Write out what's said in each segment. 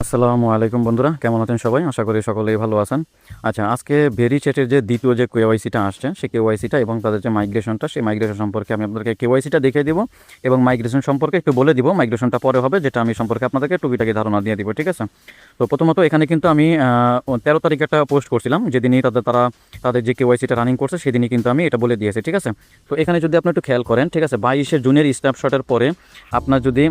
আসসালামু আলাইকুম বন্ধুরা, কেমন আছেন সবাই? আশা করি সকলেই ভালো আছেন। আচ্ছা, আজকে ভেরিচ্যাটের যে দ্বিতীয় যে কেওয়াইসিটা আসছে, সেই কেওয়াইসিটা এবং তাদের যে মাইগ্রেশনটা, সেই মাইগ্রেশন সম্পর্কে আমি আপনাদেরকে কেওয়াইসিটা দেখিয়ে দিব এবং মাইগ্রেশন সম্পর্কে একটু বলে দিব। মাইগ্রেশনটা পরে হবে, যেটা আমি সম্পর্কে আপনাদেরকে টুকিটাকি ধারণা দিয়ে দিব, ঠিক আছে? তো প্রথমত এখানে কিন্তু আমি 13 তারিখ একটা পোস্ট করছিলাম, যেদিনই তাদের যে কেওয়াইসিটা রানিং করছে সেদিনই কিন্তু আমি এটা বলে দিয়েছি, ঠিক আছে? তো এখানে যদি আপনি একটু খেয়াল করেন, ঠিক আছে, 22শে জুনের স্ন্যাপশটের পরে আপনার যদি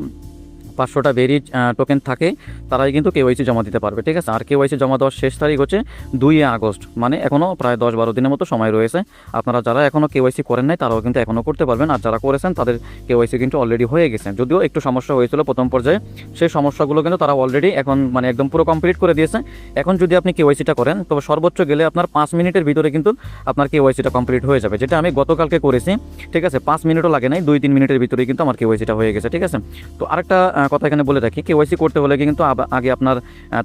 500টা ভেরি টোকেন থাকে, তারাই কিন্তু কেওয়াইসি জমা দিতে পারবে, ঠিক আছে? আর কেওয়াইসি জমা দেওয়ার শেষ তারিখ হচ্ছে 2 আগস্ট, মানে এখনও প্রায় 10-12 দিনের মতো সময় রয়েছে। আপনারা যারা এখনও কেওয়াইসি করেন নাই তারাও কিন্তু এখনও করতে পারবেন, আর যারা করেছেন তাদের কেওয়াইসি কিন্তু অলরেডি হয়ে গেছে। যদিও একটু সমস্যা হয়েছিল প্রথম পর্যায়ে, সেই সমস্যাগুলো কিন্তু তারা অলরেডি এখন মানে একদম পুরো কমপ্লিট করে দিয়েছে। এখন যদি আপনি কেওয়াইসিটা করেন, তবে সর্বোচ্চ গেলে আপনার 5 মিনিটের ভিতরে কিন্তু আপনার কেওয়াইসিটা কমপ্লিট হয়ে যাবে, যেটা আমি গতকালকে করেছি, ঠিক আছে? 5 মিনিটও লাগে নাই, 2-3 মিনিটের ভিতরেই কিন্তু আমার কেওয়াইসিটা হয়ে গেছে, ঠিক আছে? তো আরেকটা কথা এখানে বলে রাখি, কেওয়াইসি করতে হলে কিন্তু আগে আপনার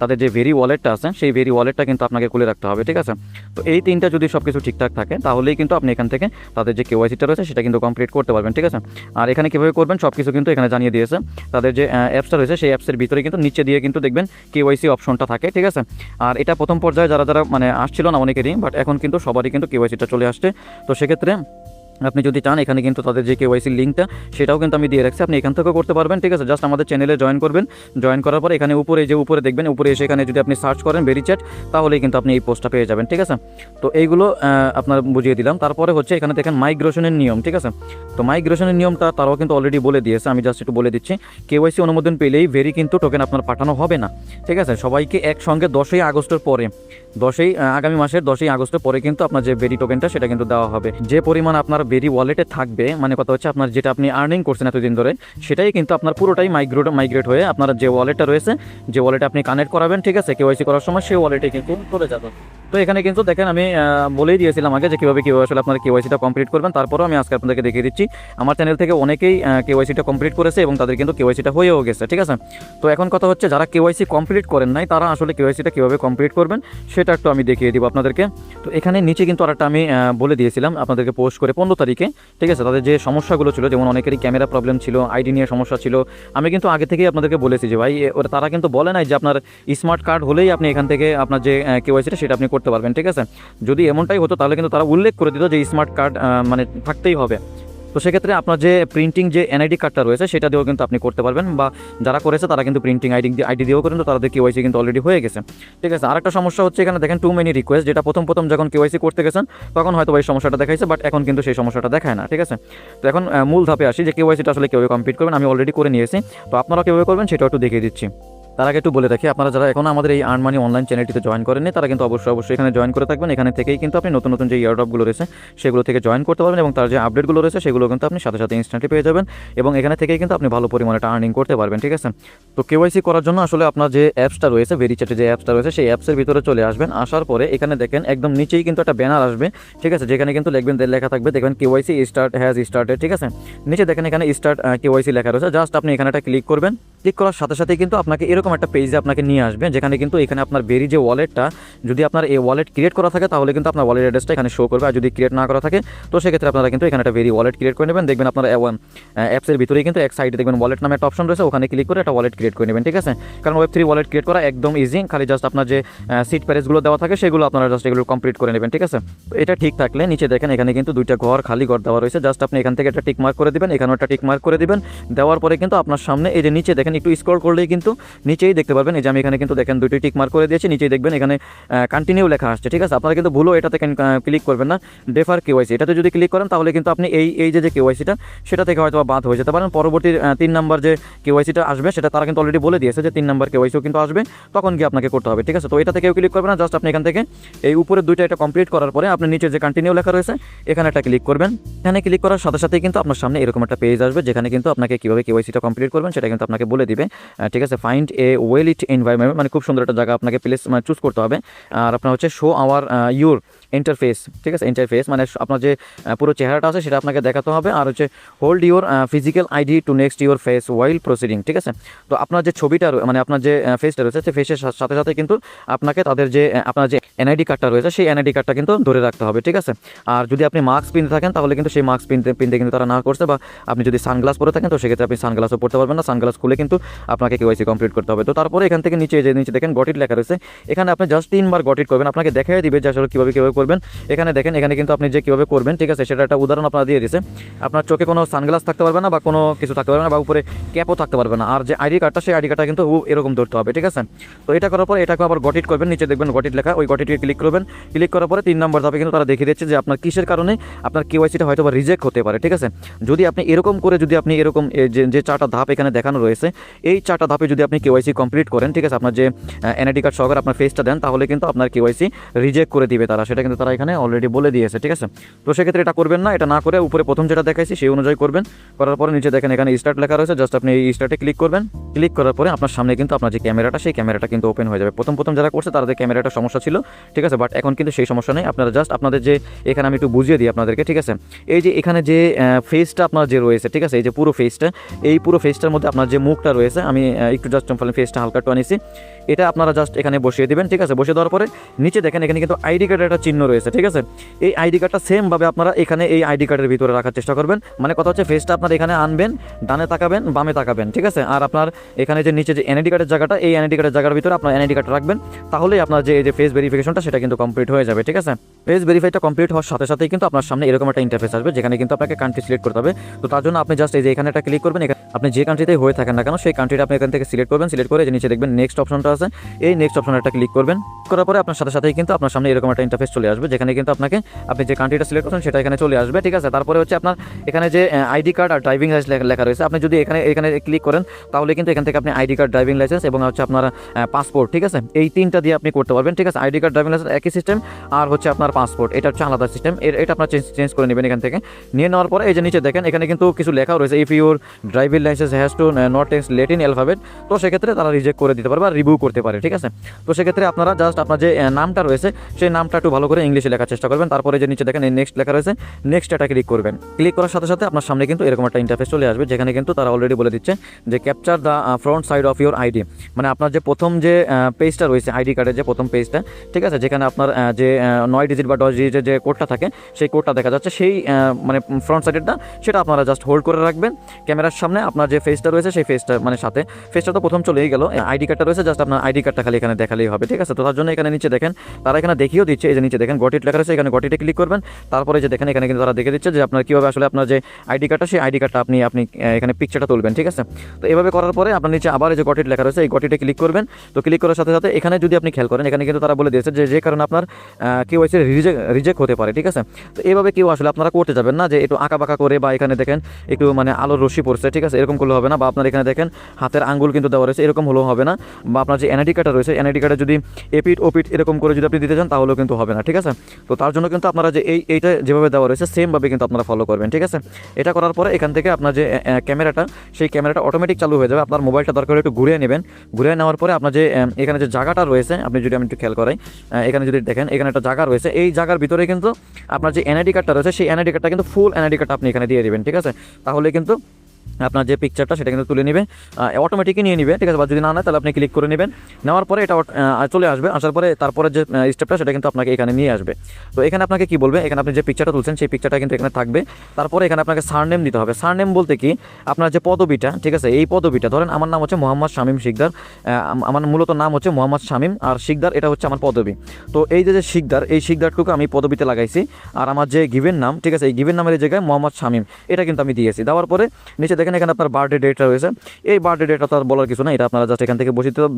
তাদের যে ভেরি ওয়ালেটটা আছে, সেই ভেরি ওয়ালেটটা কিন্তু আপনাকে খুলে রাখতে হবে, ঠিক আছে? তো এই তিনটা যদি সব কিছু ঠিকঠাক থাকে, তাহলেই কিন্তু আপনি এখান থেকে তাদের যে কেওয়াইসিটা রয়েছে সেটা কিন্তু কমপ্লিট করতে পারবেন, ঠিক আছে? আর এখানে কীভাবে করবেন সব কিছু কিন্তু এখানে জানিয়ে দিয়েছে। তাদের যে অ্যাপসটা রয়েছে সেই অ্যাপসের ভিতরে কিন্তু নিচে দিয়ে কিন্তু দেখবেন কেওয়াইসি অপশনটা থাকে, ঠিক আছে? আর এটা প্রথম পর্যায়ে যারা মানে আসছিল না অনেকেরই, বাট এখন কিন্তু সবারই কিন্তু কেওয়াইসিটা চলে আসছে। তো সেক্ষেত্রে আপনি যদি চান, এখানে কিন্তু তাদের যে কেওয়াইসির লিঙ্কটা সেটাও কিন্তু আমি দিয়ে রাখছি, আপনি এখান থেকেও করতে পারবেন, ঠিক আছে? জাস্ট আমাদের চ্যানেলে জয়েন করবেন, জয়েন করার পর এখানে উপরে দেখবেন, উপরে এসে এখানে যদি আপনি সার্চ করেন ভেরিচ্যাট, তাহলেই কিন্তু আপনি এই পোস্টটা পেয়ে যাবেন, ঠিক আছে? তো এইগুলো আপনার বুঝিয়ে দিলাম। তারপরে হচ্ছে এখানে দেখেন মাইগ্রেশনের নিয়ম, ঠিক আছে? তো মাইগ্রেশনের নিয়মটা তারাও কিন্তু অলরেডি বলে দিয়েছে, আমি জাস্ট একটু বলে দিচ্ছি। কেওয়াইসি অনুমোদন পেলেই ভেরি কিন্তু টোকেন আপনার পাঠানো হবে না, ঠিক আছে? সবাইকে একসঙ্গে 10ই আগস্টের পরে, আগামী মাসের 10ই আগস্টের পরে কিন্তু আপনার যে ভেরি টোকেনটা সেটা কিন্তু দেওয়া হবে। যে পরিমাণ আপনার ভেরি ওয়ালেটে থাকবে, মানে কথা হচ্ছে আপনার যেটা আপনি আর্নিং করছেন এতদিন ধরে, সেটাই কিন্তু আপনার পুরোটাই মাইগ্রেট হয়ে আপনার যে ওয়ালেটটা রয়েছে, যে ওয়ালেটে আপনি কানেক্ট করাবেন, ঠিক আছে, কেওয়াইসি করার সময় সেই ওয়ালেটে কিন্তু চলে যাবে। তো এখানে কিন্তু দেখেন আমি বলেই দিয়েছিলাম আগে যে কীভাবে আসলে আপনার কেওয়াইসিটা কমপ্লিট করবেন। তারপরেও আমি আজকে আপনাদেরকে দেখিয়ে দিচ্ছি। আমার চ্যানেল থেকে অনেকেই কেওয়াইসিটা কমপ্লিট করেছে এবং তাদের কিন্তু কেওয়াইসিটা হয়েও গেছে, ঠিক আছে? তো এখন কথা হচ্ছে যারা কেওয়াইসি কমপ্লিট করেন নাই, তারা আসলে কেওয়াইসিটা কীভাবে কমপ্লিট করবেন সেটা একটু আমি দেখিয়ে দিব আপনাদেরকে। তো এখানে নিচে কিন্তু আরেকটা আমি বলে দিয়েছিলাম আপনাদেরকে পোস্ট করে 15 তারিখে, ঠিক আছে? তাদের যে সমস্যাগুলো ছিল, যেমন অনেকেরই ক্যামেরা প্রবলেম ছিল, আইডি নিয়ে সমস্যা ছিল, আমি কিন্তু আগে থেকেই আপনাদেরকে বলেছি যে ভাই তারা কিন্তু বলে নাই যে আপনার স্মার্ট কার্ড হলেই আপনি এখান থেকে আপনার যে কেওয়াইসিটা সেটা আপনি করতে পারবেন, ঠিক আছে? যদি এমনটাই হতো তাহলে কিন্তু তারা উল্লেখ করে দিত যে স্মার্ট কার্ড মানে থাকতেই হবে। তো সেক্ষেত্রে আপনার যে প্রিন্টিং যে এনআইডি কার্ডটা রয়েছে সেটা দিয়েও কিন্তু আপনি করতে পারবেন, বা যারা করেছে তারা কিন্তু প্রিন্টিং আইডি দিয়েও কিন্তু তাদের কেওয়াইসি কিন্তু অলরেডি হয়ে গেছে, ঠিক আছে? আরেকটা সমস্যা হচ্ছে এখানে দেখেন টু মেনি রিকোয়েস্ট, যেটা প্রথম যখন কেওয়াইসি করতে গেছেন তখন হয়তো এই সমস্যাটা দেখাইছে, বাট এখন কিন্তু সেই সমস্যাটা দেখায় না, ঠিক আছে? তো এখন মূল ধাপে আসি যে কেওয়াইসিটা আসলে কীভাবে কমপ্লিট করবেন। আমি অলরেডি করে নিয়েছি, তো আপনারা কীভাবে করবেন সেটাও একটু দেখিয়ে দিচ্ছি। তার আগে একটু বলে রাখি, আপনারা যারা এখন আমাদের এই আর্ন মানি অনলাইন চ্যানেলটিতে জয়েন করেননি, তারা কিন্তু অবশ্যই এখানে জয়েন করে থাকবেন। এখানে থেকেই কিন্তু আপনি নতুন যে ইয়ারড্রপগুলো রয়েছে সেগুলো থেকে জয়েন করতে পারবেন, এবং তার যে আপডেটগুলো রয়েছে সেগুলো কিন্তু আপনি সাথে ইনস্ট্যান্টলি পেয়ে যাবেন, এবং এখানে থেকেই কিন্তু আপনি ভালো পরিমাণে আর্নিং করতে পারবেন, ঠিক আছে? তো কেওয়াইসি করার জন্য আসলে আপনার যে অ্যাপসটা রয়েছে, ভেরিচ্যাটে যে অ্যাপসটা রয়েছে, সেই অ্যাপসের ভিতরে চলে আসবেন। আসার পরে এখানে দেখেন একদম নিচেই কিন্তু একটা ব্যানার আসবে, ঠিক আছে? যেখানে কিন্তু লেখা থাকবে, দেখবেন কেওয়াইসি হ্যাজ স্টার্টেড, ঠিক আছে? নিচে দেখেন এখানে স্টার্ট কেওয়াইসি লেখা রয়েছে, জাস্ট আপনি এখানে একটা ক্লিক করবেন। ক্লিক করার সাথে কিন্তু আপনাকে এরকম একটা পেজে আপনাকে নিয়ে আসবে, যেখানে কিন্তু এখানে আপনার ভেরি যে ওয়ালেটটা, যদি আপনার এই ওয়ালেট ক্রিয়েট করা থাকে তাহলে কিন্তু আপনার ওয়ালেট অ্যাড্রেসটা এখানে শো করবে, আর যদি ক্রিয়েট না করা থাকে তো সেক্ষেত্রে আপনারা কিন্তু এখানে একটা ভেরি ওয়ালেট ক্রিয়েট করে নেবেন। দেখবেন আপনার অ্যাপসের ভিতরেই কিন্তু এক সাইডে দেখবেন ওয়ালেট নামে একটা অপশন রয়েছে, ওখানে ক্লিক করে একটা ওয়ালেট ক্রিয়েট করে নেবেন, ঠিক আছে? কারণ Web3 ওয়ালেট ক্রিয়েট করা একদম ইজি, খালি জাস্ট আপনার যে সিট প্যারেজগুলো দেওয়া থাকে সেগুলো আপনারা জাস্ট এগুলো কমপ্লিট করে নেবেন, ঠিক আছে? তো এটা ঠিক থাকলে নিচে দেখেন এখানে কিন্তু দুইটা খালি ঘর দেওয়া রয়েছে, জাস্ট আপনি এখান থেকে একটা টিক মার্ক করে দিবেন, এখানেও একটা টিক মার্ক করে দিবেন। দেওয়ার পরে কিন্তু আপনার সামনে এই যে নিচে দেখেন, একটু স্ক্রল করলেই কিন্তু নিচেই দেখতে পারবেন, এই যে আমি এখানে কিন্তু দেখেন দুইটি টিক মার্ক করে দিয়েছি, নিচেই দেখবেন এখানে কন্টিনিউ লেখা আসছে, ঠিক আছে? আপনারা কিন্তু ভুলও এটাতে ক্লিক করবেন না, ডেফার কেওয়াইসি, এটাতে যদি ক্লিক করেন তাহলে কিন্তু আপনি এই যে কেওয়াইসিটা সেটা থেকে হয়তো বাদ হয়ে যেতে পারেন। পরবর্তী 3 নাম্বার যে কেওয়াইসিটা আসবে সেটা তারা কিন্তু অলরেডি বলে দিয়েছে যে 3 নাম্বার কেওয়াইসিও কিন্তু আসবে, তখন গিয়ে আপনাকে করতে হবে, ঠিক আছে? তো এটা থেকেও ক্লিক করবেন না, জাস্ট আপনি এখান থেকে এই উপরের দুইটা এটা কমপ্লিট করার পরে আপনি নিচে যে কন্টিনিউ লেখা রয়েছে এখানে একটা ক্লিক করবেন। এখানে ক্লিক করার সাথেই কিন্তু আপনার সামনে এরকম একটা পেজ আসবে, যেখানে কিন্তু আপনাকে কীভাবে কেওয়াইসিটা কমপ্লিট করবেন সেটা কিন্তু আপনাকে বলে দিবে, ঠিক আছে? Find a well it environment, মানে খুব সুন্দর একটা জায়গা আপনাকে প্লেস চুজ করতে হবে। আর আপনার হচ্ছে শো আওয়ার ইউর ইন্টারফেস, ঠিক আছে? ইন্টারফেস মানে আপনার যে পুরো চেহারাটা আছে সেটা আপনাকে দেখাতে হবে। আর হচ্ছে hold your physical ID to next your face while proceeding, ঠিক আছে? তো আপনার যে ছবিটা মানে আপনার যে ফেসটা রয়েছে সেই ফেসের সাথে কিন্তু আপনাকে তাদের যে আপনার যে এনআইডি কার্ডটা রয়েছে সেই এনআইডি কার্ডটা কিন্তু ধরে রাখতে হবে, ঠিক আছে? আর যদি আপনি মাস্ক পিনতে থাকেন তাহলে কিন্তু সেই মাস্ক পিনতে কিন্তু তারা না করছে, বা আপনি যদি সানগ্লাস পরে থাকেন তো সেক্ষেত্রে আপনি সানগ্লাসও পড়তে পারবেন না, সানগ্লাস খুলে কিন্তু কিন্তু আপনাকে কেওয়াইসি কমপ্লিট করতে হবে। তো তারপরে এখান থেকে নিচে দেখেন গট ইট লেখা রয়েছে, এখানে আপনি জাস্ট 3বার গট ইট করবেন, আপনাকে দেখাই দিবে যে আসলে কীভাবে করবেন। এখানে দেখেন, এখানে কিন্তু আপনি যে কীভাবে করবেন, ঠিক আছে, সেটা একটা উদাহরণ আপনারা দিয়ে দিয়েছে। আপনার চোখে কোনো সানগ্লাস থাকতে পারবে না বা কোনো কিছু থাকতে পারবে না বা উপরে ক্যাপও থাকতে পারবে না, আর যে আইডি কার্ডটা সেই আইডি কার্ডটা কিন্তু এরকম ধরতে হবে, ঠিক আছে। তো এটা করার পর এটাকে আবার গট ইট করবেন, নিচে দেখবেন গট ইট লেখা, ওই গট ইটকে ক্লিক করবেন। ক্লিক করার পরে 3 নম্বর ধাপে কিন্তু তারা দেখিয়ে দিচ্ছে যে আপনার কিসের কারণে আপনার কেওয়াইসিটা হয়তো বা রিজেক্ট হতে পারে, ঠিক আছে। যদি আপনি এরকম করে যদি আপনি এরকম যে 4টা ধাপ এখানে দেখানো রয়েছে, এই 4টা ধাপে যদি আপনি কেওয়াইসি কমপ্লিট করেন, ঠিক আছে, আপনার যে এনআইডি কার্ড সহকারে আপনার ফেসটা দেন, তাহলে কিন্তু আপনার কেওয়াইসি রিজেক্ট করে দিবে তারা, সেটা কিন্তু তারা এখানে অলরেডি বলে দিয়েছে, ঠিক আছে। তো সেক্ষেত্রে এটা করবেন না, এটা না করে উপরে প্রথম যেটা দেখাইছি সেই অনুযায়ী করবেন। করার পরে নিচে দেখেন এখানে স্টার্ট লেখা রয়েছে, জাস্ট আপনি এই স্টার্টে ক্লিক করবেন। ক্লিক করার পরে আপনার সামনে কিন্তু আপনার যে ক্যামেরাটা, সেই ক্যামেরাটা কিন্তু ওপেন হয়ে যাবে। প্রথম যারা করছে তাদের ক্যামেরাটা সমস্যা ছিল, ঠিক আছে, বাট এখন কিন্তু সেই সমস্যা নেই। আপনারা জাস্ট আপনাদের যে এখানে আমি একটু বুঝিয়ে দিই আপনাদেরকে, ঠিক আছে। এই যে এখানে যে ফেসটা আপনার যে রয়েছে, ঠিক আছে, এই যে পুরো ফেসটা, এই পুরো ফেসটার মধ্যে আপনার যে মুখটা রয়েছে, আমি একটু জাস্ট ফেসটা হালকা একটু আনিছি, এটা আপনারা জাস্ট এখানে বসিয়ে দিবেন, ঠিক আছে। বসিয়ে দেওয়ার পরে নিচে দেখেন এখানে কিন্তু আইডি কার্ডের একটা চিহ্ন রয়েছে, ঠিক আছে। এই আইডি কার্ডটা সেমভাবে আপনারা এখানে এই আইডি কার্ডের ভিতরে রাখার চেষ্টা করবেন। মানে কথা হচ্ছে ফেসটা আপনার এখানে আনবেন, ডানে তাকাবেন, বামে তাকাবেন, ঠিক আছে। আর আপনার এখানে যে নিচে যে এনআইডি কার্ডের জায়গাটা, এই এনআইডি কার্ডের জায়গার ভিতরে আপনার এনআইডি কার্ড রাখবেন, তাহলেই আপনার যে এই যে ফেস ভেরিফিকেশনটা সেটা কিন্তু কমপ্লিট হয়ে যাবে, ঠিক আছে। ফেস ভেরিফাইটা কমপ্লিট হওয়ার সাথে সাথেই কিন্তু আপনার সামনে এরকম একটা ইন্টারফেস আসবে, যেখানে কিন্তু আপনাকে কান্ট্রি সিলেক্ট করতে হবে। তো তার জন্য আপনি জাস্ট এই যে এখানে একটা ক্লিক করবেন, আপনি যে কান্ট্রিতেই হয়ে থাকেন না কেন সেই কান্ট্রিটা আপনি এখান থেকে সিলেক্ট করবেন। সিলেক্ট করে যে নিচে দেখবেন নেক্সট অপশনটা আছে, এই নেক্সট অপশনে একটা ক্লিক করবেন। করার পরে আপনার সাথেই কিন্তু আপনার সামনে এরকম একটা ইন্টারফেস চলে আসবে, যেখানে কিন্তু আপনি যে কান্ট্রিটা সিলেক্ট করছেন সেটা এখানে চলে আসবে, ঠিক আছে। তারপরে হচ্ছে আপনার এখানে যে আইডি কার্ড আর ড্রাইভিং লাইসেন্স লেখা রয়েছে, আপনি যদি এখানে ক্লিক করেন, তাহলে কিন্তু এখান থেকে আপনি আইডি কার্ড, ড্রাইভিং লাইসেন্স এবং হচ্ছে আপনার পাসপোর্ট, ঠিক আছে, এই 3টা দিয়ে আপনি করতে পারবেন, ঠিক আছে। আইডি কার্ড, ড্রাইভিং লাইসেন্স একই সিস্টেম, আর হচ্ছে আপনার পাসপোর্ট এটা হচ্ছে আলাদা সিস্টেম, এটা আপনার চেঞ্জ করে নেবেন এখান থেকে। নিয়ে নেওয়ার পরে এই যে নিচে দেখেন এখানে কিন্তু কিছু লেখা রয়েছে, if your driving licence has to not text Latin alphabet, তো সেক্ষেত্রে তারা রিজেক্ট করে দিতে পারে বা রিভিউ করতে পারে, ঠিক আছে। তো সেক্ষেত্রে আপনারা জাস্ট আপনার যে নামটা রয়েছে সেই নামটা একটু ভালো করে ইংলিশে লেখার চেষ্টা করবেন। তারপরে যে নিচে দেখেন এই নেক্সট লেখা রয়েছে, নেক্সট এটা ক্লিক করবেন। ক্লিক করার সাথে সাথে আপনার সামনে কিন্তু এরকম একটা ইন্টারফেস চলে আসবে, যেখানে কিন্তু তারা অলরেডি বলে দিচ্ছে যে capture the front side of your ID, মানে আপনার যে প্রথম যে পেজটা রয়েছে আইডি কার্ডের যে প্রথম পেজটা, ঠিক আছে, যেখানে আপনার যে 9 ডিজিট বা 10 ডিজিটের যে কোডটা থাকে সেই কোডটা দেখা যাচ্ছে, সেই মানে ফ্রন্ট সাইডেরটা সেটা আপনারা জাস্ট হোল্ড করে রাখবেন ক্যামেরার সামনে। আপনার যে ফেসটা রয়েছে সেই ফেসটা মানে সাথে ফেসটা তো প্রথম চলেই গেল, আইডি কার্ডটা রয়েছে, জাস্ট আপনার আইডি কার্ডটা খালি এখানে দেখালেই হবে, ঠিক আছে। তো তার জন্য এখানে নিচে দেখেন তারা এখানে দেখিয়েও দিচ্ছে, এই যে নিচে দেখেন গট ইট লেখা রয়েছে, এখানে গট ইটে ক্লিক করবেন। তারপরে যে দেখেন এখানে কিন্তু তারা দেখে দিচ্ছে যে আপনার কীভাবে আসলে আপনার যে আইডি কার্ডটা সেই আইডি কার্ডটা আপনি এখানে পিকচারটা তুলবেন, ঠিক আছে। তো এভাবে করার পরে আপনার নিচে আবার এই যে গট ইট লেখা রয়েছে, এই গট ইটে ক্লিক করবেন। তো ক্লিক করার সাথে সাথে এখানে যদি আপনি খেয়াল করেন, এখানে কিন্তু তারা বলে দিয়েছে যে কারণে আপনার কেওয়াইসি রিজেক্ট হতে পারে, ঠিক আছে। তো এইভাবে কেউ আসলে আপনারা করতে যাবেন না যে একটু আঁকা বাঁকা করে, বা এখানে দেখেন একটু মানে আলোর রশ্মি পড়ছে, ঠিক আছে, এরকম করলে হবে না। বা আপনার এখানে দেখেন হাতের আঙ্গুল কিন্তু দেওয়া রয়েছে, এরকম হলেও হবে না। বা আপনার যে এনআইডি কার্ডটা রয়েছে, এনআইডি কার্ডে যদি এপিট ওপিট এরকম করে যদি আপনি দিতে চান তাহলেও কিন্তু হবে না, ঠিক আছে। তো তার জন্য কিন্তু আপনারা যে এইটা যেভাবে দেওয়া রয়েছে সেমভাবে কিন্তু আপনারা ফলো করবেন, ঠিক আছে। এটা করার পরে এখান থেকে আপনার যে ক্যামেরাটা, সেই ক্যামেরাটা অটোমেটিক চালু হয়ে যাবে। আপনার মোবাইলটা দরকার হলে একটু ঘুরিয়ে নেবেন। ঘুরিয়ে নেওয়ার পরে আপনার যে এখানে যে জায়গাটা রয়েছে, আপনি যদি আমি একটু খেয়াল করাই, এখানে যদি দেখেন এখানে একটা জায়গা রয়েছে, এই জায়গার ভিতরে কিন্তু আপনার যে এনআইডি কার্ডটা রয়েছে সেই এনআইডি কার্ডটা কিন্তু ফুল এনআইডি কার্ডটা আপনি এখানে দিয়ে দিবেন, ঠিক আছে। তাহলে কিন্তু আপনার যে পিকচারটা সেটা কিন্তু তুলে নেবে, অটোমেটিকই নিয়ে নেবে, ঠিক আছে। বা যদি না নেয় তাহলে আপনি ক্লিক করে নেবেন, নেওয়ার পরে এটা চলে আসবে। আসার পরে তারপরে যে স্টেপটা সেটা কিন্তু আপনাকে এখানে নিয়ে আসবে। তো এখানে আপনাকে কি বলবে, এখানে আপনি যে পিকচারটা তুলছেন সেই পিকচারটা কিন্তু এখানে থাকবে। তারপরে এখানে আপনাকে সারনেম দিতে হবে। সারনেম বলতে কি আপনার যে পদবিটা, ঠিক আছে, এই পদবিটা ধরেন আমার নাম হচ্ছে মোহাম্মদ শামীম শিকদার, আমার মূলত নাম হচ্ছে মোহাম্মদ শামীম, আর শিকদার এটা হচ্ছে আমার পদবি। তো এই যে শিকদার, এই শিকদারটুকু আমি পদবিতে লাগাইছি, আর আমার যে গিভেন নাম, ঠিক আছে, এই গিভেন নামের জায়গায় মোহাম্মদ শামীম এটা কিন্তু আমি দিয়েছি। দেওয়ার পরে নিচে দেখেন এখানে আপনার বার্থডে ডেটটা রয়েছে, এই বার্থডে ডেটটা তো আর বলার কিছু না, এটা আপনারা জাস্ট এখান থেকে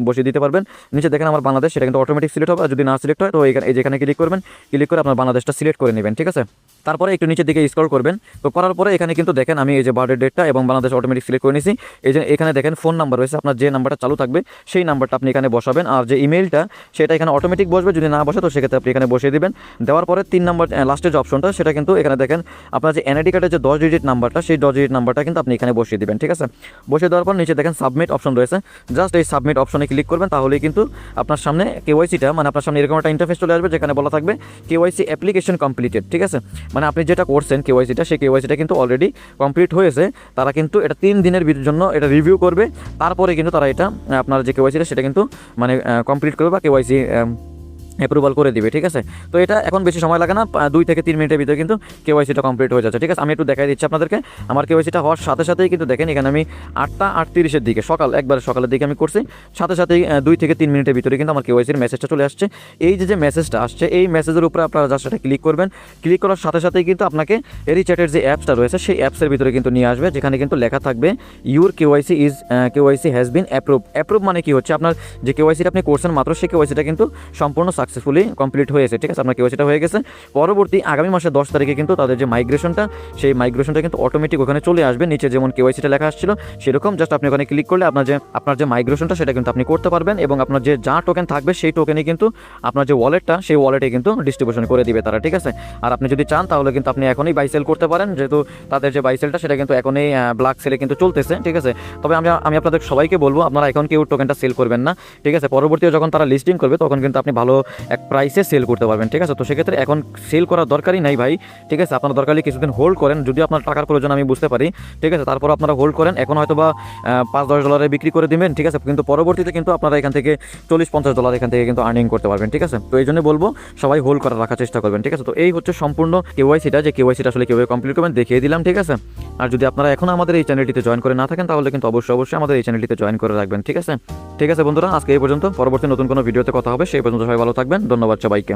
বসিয়ে দিতে পারবেন। নিচে দেখেন আমার বাংলাদেশ, সেটা কিন্তু অটোমেটিক সিলেক্ট হবে। আর যদি না সিলেক্ট হয় তো এই যেখানে ক্লিক করবেন, ক্লিক করে আপনার বাংলাদেশটা সিলেক্ট করে নেবেন, ঠিক আছে। তারপরে একটু নিচের দিকে স্ক্রল করবেন। তো করার পরে এখানে কিন্তু দেখেন আমি এই যে বার্থডে ডেটটা এবং বাংলাদেশ অটোমেটিক সিলেক্ট করে নিয়েছি। এই যে এখানে দেখেন ফোন নাম্বার রয়েছে, আপনার যে নাম্বারটা চালু থাকবে সেই নাম্বারটা আপনি এখানে বসাবেন। আর যে ইমেলটা সেটা এখানে অটোমেটিক বসবে, যদি না বসে তো সেক্ষেত্রে আপনি এখানে বসিয়ে দিবেন। দেওয়ার পরে 3 নাম্বার লাস্টের যে অপশনটা সেটা কিন্তু এখানে দেখেন আপনার যে এনআইডি কার্ডের যে 10 ডিজিট নাম্বারটা, সেই 10 ডিজিট নাম্বারটা কিন্তু আপনি এখানে বসিয়ে দিবেন, ঠিক আছে। বসিয়ে দেওয়ার পর নিচে দেখেন সাবমিট অপশন রয়েছে, জাস্ট এই সাবমিট অপশনে ক্লিক করবেন। তাহলেই কিন্তু আপনার সামনে কেওয়াইসিটা মানে আপনার সামনে এরকম একটা ইন্টারফেস চলে আসবে, যেখানে বলা থাকবে কেওয়াইসি অ্যাপ্লিকেশন কমপ্লিটেড, ঠিক আছে। মানে আপনি যেটা করছেন কেওয়াইসিটা, সেই কেওয়াইসিটা কিন্তু অলরেডি কমপ্লিট হয়েছে। তারা কিন্তু এটা 3 দিনের জন্য এটা রিভিউ করবে, তারপরে কিন্তু তারা এটা আপনার যে কেওয়াইসিটা সেটা কিন্তু মানে কমপ্লিট করবে বা কেওয়াইসি অ্যাপ্রুভাল করে দিবে, ঠিক আছে। তো এটা এখন বেশি সময় লাগে না, 2 থেকে 3 মিনিটের ভিতরে কিন্তু কেওয়াইসিটা কমপ্লিট হয়ে যাচ্ছে, ঠিক আছে। আমি একটু দেখাই দিচ্ছি আপনাদেরকে। আমার কেওয়াইসিটা হওয়ার সাথে সাথেই কিন্তু দেখেন এখানে আমি 8:38-এর দিকে একবারে সকালের দিকে আমি করছি, সাথে সাথেই 2 থেকে 3 মিনিটের ভিতরে কিন্তু আমার কেওয়াইসির মেসেজটা চলে আসছে। এই যে মেসেজটা আসছে, এই মেসেজের উপরে আপনারা জাস্ট এটা ক্লিক করবেন। ক্লিক করার সাথে সাথেই কিন্তু আপনাকে ভেরিচ্যাটের যে অ্যাপসটা রয়েছে সেই অ্যাপসের ভিতরে কিন্তু নিয়ে আসবে, যেখানে কিন্তু লেখা থাকবে your KYC has been approve. মানে কি হচ্ছে, আপনার যে কেওয়াইসিটা আপনি করছেন মাত্র, সেই কেওয়াইসিটা কিন্তু সম্পূর্ণ সাকসেসফুলি কমপ্লিট হয়েছে, ঠিক আছে। আপনার কেওয়াইসিটা হয়ে গেছে। পরবর্তী আগামী মাসের 10 তারিখে কিন্তু তাদের যে মাইগ্রেশনটা, সেই মাইগ্রেশনটা কিন্তু অটোমেটিক ওখানে চলে আসবে। নিচে যেমন কেওয়াইসিটা লেখা আসছিল সেরকম জাস্ট আপনি ওখানে ক্লিক করলে আপনার যে মাইগ্রেশনটা সেটা কিন্তু আপনি করতে পারবেন, এবং আপনার যে যা টোকেন থাকবে সেই টোকেনে কিন্তু আপনার যে ওয়ালেটটা, সেই ওয়ালেটে কিন্তু ডিস্ট্রিবিউশন করে দিবে তারা, ঠিক আছে। আর আপনি যদি চান তাহলে কিন্তু আপনি এখনই বাই সেল করতে পারেন, যেহেতু তাদের যে বাই সেলটা সেটা কিন্তু এখনই ব্ল্যাক সেলে কিন্তু চলতেছে, ঠিক আছে। তবে আমি আপনাদের সবাইকে বলবো, আপনারা এখন কেউ টোকেনটা সেল করবেন না, ঠিক আছে। পরবর্তীতে যখন তারা লিস্টিং করবে তখন কিন্তু আপনি ভালো এক প্রাইসে সেল করতে পারবেন, ঠিক আছে। তো সেক্ষেত্রে এখন সেল করার দরকারই নাই ভাই, ঠিক আছে। আপনার দরকার হলে কিছুদিন হোল্ড করেন, যদি আপনার টাকার প্রয়োজন আমি বুঝতে পারি, ঠিক আছে। তারপর আপনারা হোল্ড করেন, এখন হয়তো বা $5-10 বিক্রি করে দিবেন, ঠিক আছে। কিন্তু পরবর্তীতে কিন্তু আপনারা এখান থেকে $40-50 এখান থেকে কিন্তু আর্নিং করতে পারবেন, ঠিক আছে। তো এই জন্য বলবো সবাই হোল্ড করে রাখার চেষ্টা করবেন, ঠিক আছে। তো এই হচ্ছে সম্পূর্ণ কেওয়াইসিটা, যে কেওয়াইসিটা আসলে কীভাবে কমপ্লিট করবেন দেখিয়ে দিলাম, ঠিক আছে। আর যদি আপনারা এখন আমাদের এই চ্যানেলটিতে জয়েন করে না থাকেন তাহলে কিন্তু অবশ্যই আমাদের এই চ্যানেলটিতে জয়েন করে রাখবেন, ঠিক আছে। ঠিক আছে বন্ধুরা, আজকে এই পর্যন্ত। পরবর্তী নতুন কোনো ভিডিওতে কথা হবে, সেই পর্যন্ত সবাই ভালো থাকবেন। ধন্যবাদ সবাইকে।